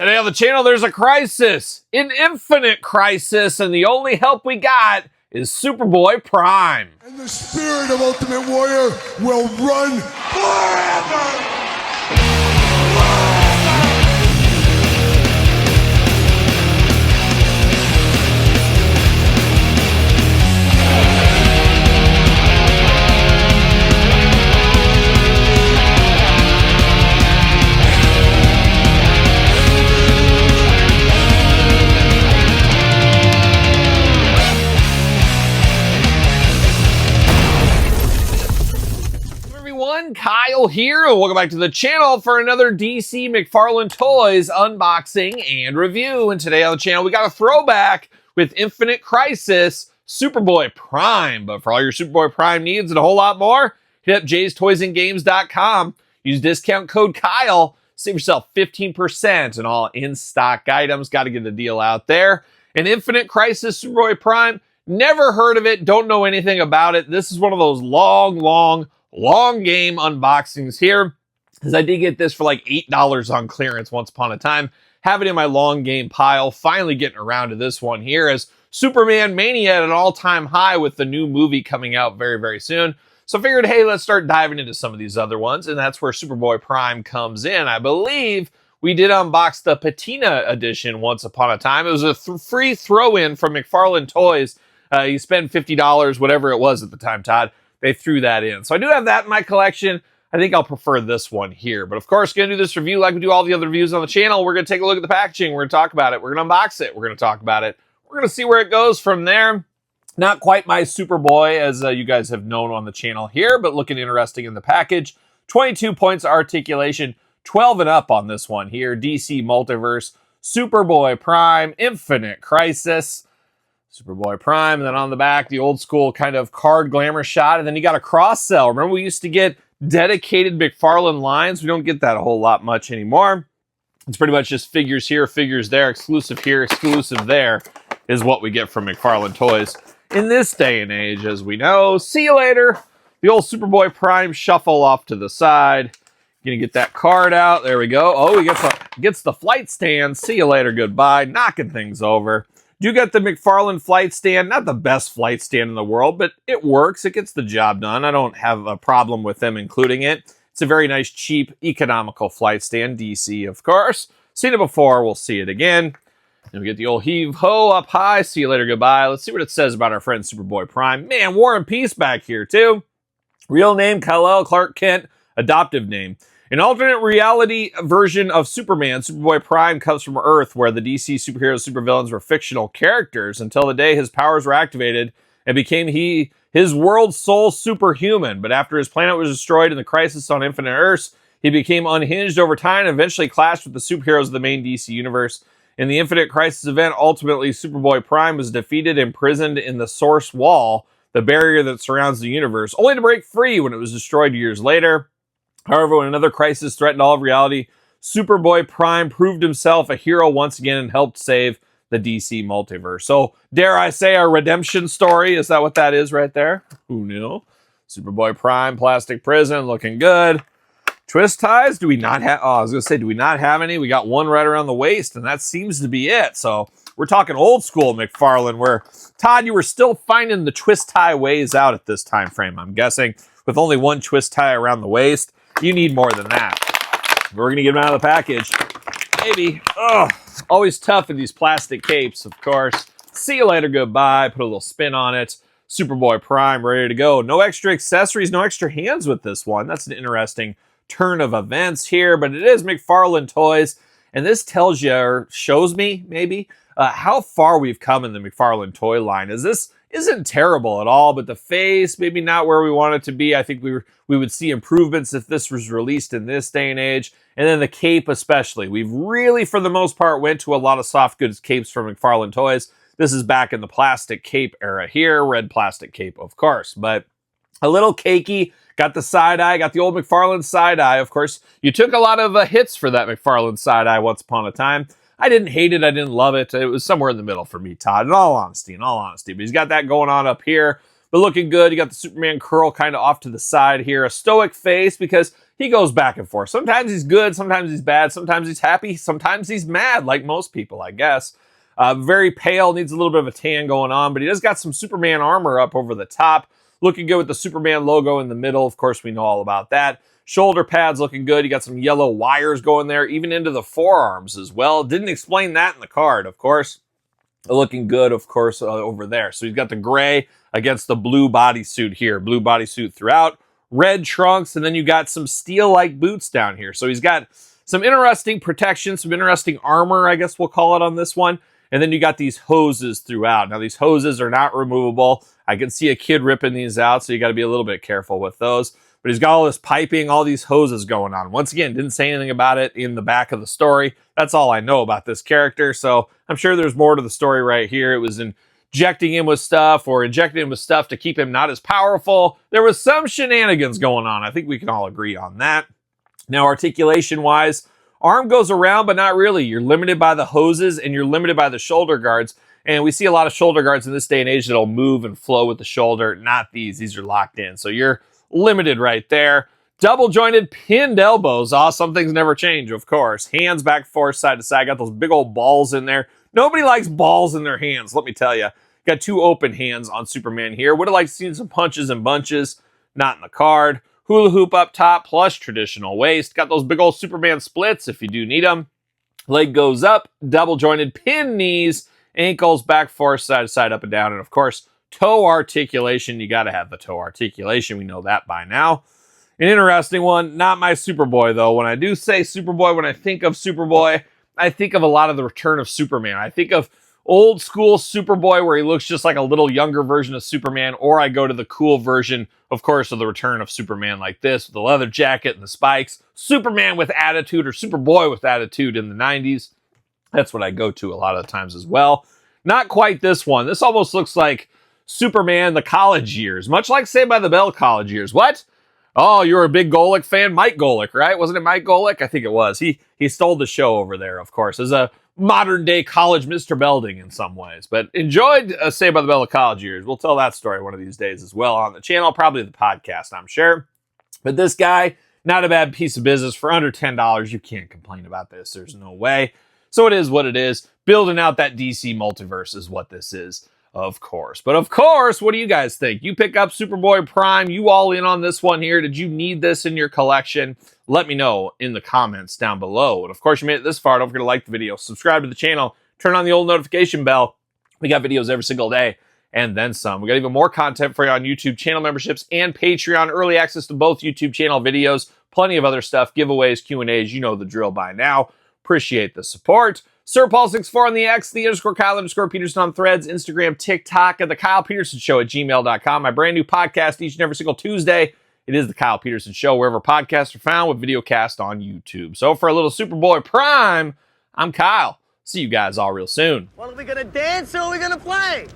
Today on the channel, there's a crisis, an infinite crisis, and the only help we got is Superboy Prime. And the spirit of Ultimate Warrior will run forever! Kyle here, and welcome back to the channel for another DC McFarlane Toys unboxing and review. And today on the channel, we got a throwback with Infinite Crisis Superboy Prime. But for all your Superboy Prime needs and a whole lot more, hit up jaystoysandgames.com. Use discount code Kyle. Save yourself 15% on all in-stock items. Got to get the deal out there. And Infinite Crisis Superboy Prime, never heard of it, don't know anything about it. This is one of those long game unboxings here, because I did get this for like $8 on clearance once upon a time. Have it in my long game pile. Finally getting around to this one here, as Superman Mania at an all-time high with the new movie coming out very soon. So I figured, hey, let's start diving into some of these other ones, and that's where Superboy Prime comes in. I believe we did unbox the Patina edition once upon a time. It was a free throw-in from McFarlane Toys. You spend $50, whatever it was at the time, Todd. They threw that in. So I do have that in my collection. I think I'll prefer this one here. But of course, going to do this review like we do all the other reviews on the channel. We're going to take a look at the packaging. We're going to talk about it. We're going to unbox it. We're going to talk about it. We're going to see where it goes from there. Not quite my Superboy, as you guys have known on the channel here, but looking interesting in the package. 22 points of articulation, 12 and up on this one here. DC Multiverse, Superboy Prime, Infinite Crisis. Superboy Prime, and then on the back, the old school kind of card glamour shot, and then you got a cross sell. Remember, we used to get dedicated McFarlane lines. We don't get that a whole lot much anymore. It's pretty much just figures here, figures there, exclusive here, exclusive there is what we get from McFarlane Toys in this day and age, as we know. See you later. The old Superboy Prime shuffle off to the side. Gonna get that card out. There we go. Oh, he gets the flight stand. See you later. Goodbye. Knocking things over. You got the McFarlane flight stand, not the best flight stand in the world, but it works. It gets the job done. I don't have a problem with them including it. It's a very nice, cheap, economical flight stand. DC, of course. Seen it before. We'll see it again. Then we get the old heave-ho up high. See you later. Goodbye. Let's see what it says about our friend Superboy Prime. Man, War and Peace back here, too. Real name, Kal-El Clark Kent. Adoptive name. An alternate reality version of Superman, Superboy Prime comes from Earth, where the DC superheroes supervillains were fictional characters until the day his powers were activated and became his world's sole superhuman. But after his planet was destroyed in the crisis on Infinite Earths, he became unhinged over time and eventually clashed with the superheroes of the main DC universe. In the Infinite Crisis event, ultimately Superboy Prime was defeated and imprisoned in the Source Wall, the barrier that surrounds the universe, only to break free when it was destroyed years later. However, when another crisis threatened all of reality, Superboy Prime proved himself a hero once again and helped save the DC multiverse. So, dare I say, our redemption story? Is that what that is right there? Who knew? Superboy Prime, plastic prison, looking good. Twist ties? Do we not have... Oh, I was going to say, do we not have any? We got one right around the waist, and that seems to be it. So, we're talking old school McFarlane, where, Todd, you were still finding the twist tie ways out at this time frame, I'm guessing, with only one twist tie around the waist. You need more than that. We're going to get them out of the package. Maybe. Ugh. Always tough in these plastic capes, of course. See you later, goodbye. Put a little spin on it. Superboy Prime ready to go. No extra accessories, no extra hands with this one. That's an interesting turn of events here, but it is McFarlane Toys. And this tells you, or shows me, maybe, how far we've come in the McFarlane toy line. This isn't terrible at all, but the face, maybe not where we want it to be. I think we would see improvements if this was released in this day and age. And then the cape especially. We've really, for the most part, went to a lot of soft goods capes from McFarlane Toys. This is back in the plastic cape era here. Red plastic cape, of course. But a little cakey. Got the side-eye. Got the old McFarlane side-eye. Of course, you took a lot of hits for that McFarlane side-eye once upon a time. I didn't hate it. I didn't love it. It was somewhere in the middle for me, Todd, in all honesty. But he's got that going on up here. but looking good. You got the Superman curl kind of off to the side here. A stoic face because he goes back and forth. Sometimes he's good, sometimes he's bad, sometimes he's happy, sometimes he's mad, like most people, I guess. Very pale, needs a little bit of a tan going on, but he does got some Superman armor up over the top. Looking good with the Superman logo in the middle. Of course, we know all about that. Shoulder pads looking good. You got some yellow wires going there, even into the forearms as well. Didn't explain that in the card, of course. Looking good, of course, over there. So he's got the gray against the blue bodysuit here. Blue bodysuit throughout. Red trunks, and then you got some steel-like boots down here. So he's got some interesting protection, some interesting armor, I guess we'll call it on this one. And then you got these hoses throughout. Now, these hoses are not removable. I can see a kid ripping these out, so you got to be a little bit careful with those. But he's got all this piping, all these hoses going on. Once again, didn't say anything about it in the back of the story. That's all I know about this character, so I'm sure there's more to the story right here. It was injecting him with stuff or injecting him with stuff to keep him not as powerful. There was some shenanigans going on. I think we can all agree on that. Now, articulation-wise, arm goes around, but not really. You're limited by the hoses and you're limited by the shoulder guards. And we see a lot of shoulder guards in this day and age that'll move and flow with the shoulder. Not these. These are locked in. So you're limited right there. Double jointed pinned elbows. Some things never change, of course. Hands back, forth, side to side. Got those big old balls in there. Nobody likes balls in their hands, let me tell you. Got two open hands on Superman here. Would have liked to see some punches and bunches. Not in the card. Hula hoop up top, plus traditional waist. Got those big old Superman splits if you do need them. Leg goes up, double jointed pin knees, ankles back, forth, side to side, up and down. And of course, toe articulation. You got to have the toe articulation. We know that by now. An interesting one. Not my Superboy, though. When I do say Superboy, when I think of Superboy, I think of a lot of the Return of Superman. I think of old school Superboy where he looks just like a little younger version of Superman, or I go to the cool version, of course, of the Return of Superman like this, with the leather jacket and the spikes. Superman with attitude, or Superboy with attitude in the 90s. That's what I go to a lot of the times as well. Not quite this one. This almost looks like Superman the college years, much like Saved by the Bell college years. What? Oh, you're a big Golick fan? Mike Golick, right? Wasn't it Mike Golick? I think it was. He stole the show over there, of course, as a modern-day college Mr. Belding in some ways. But enjoyed Saved by the Bell college years. We'll tell that story one of these days as well on the channel, probably the podcast, I'm sure. But this guy, not a bad piece of business. For under $10, you can't complain about this. There's no way. So it is what it is. Building out that DC multiverse is what this is. Of course. But of course, what do you guys think? You pick up Superboy Prime. You all in on this one here? Did you need this in your collection? Let me know in the comments down below. And of course, you made it this far. Don't forget to like the video, subscribe to the channel, turn on the old notification bell. We got videos every single day and then some. We got even more content for you on YouTube, channel memberships, and Patreon. Early access to both YouTube channel videos. Plenty of other stuff, giveaways, Q&As. You know the drill by now. Appreciate the support. SirPaul64 on the X, _Kyle_Peterson on Threads, Instagram, TikTok, and TheKylePetersonShow at gmail.com. My brand new podcast each and every single Tuesday. It is The Kyle Peterson Show, wherever podcasts are found, with videocast on YouTube. So for a little Superboy Prime, I'm Kyle. See you guys all real soon. Well, are we going to dance or are we going to play?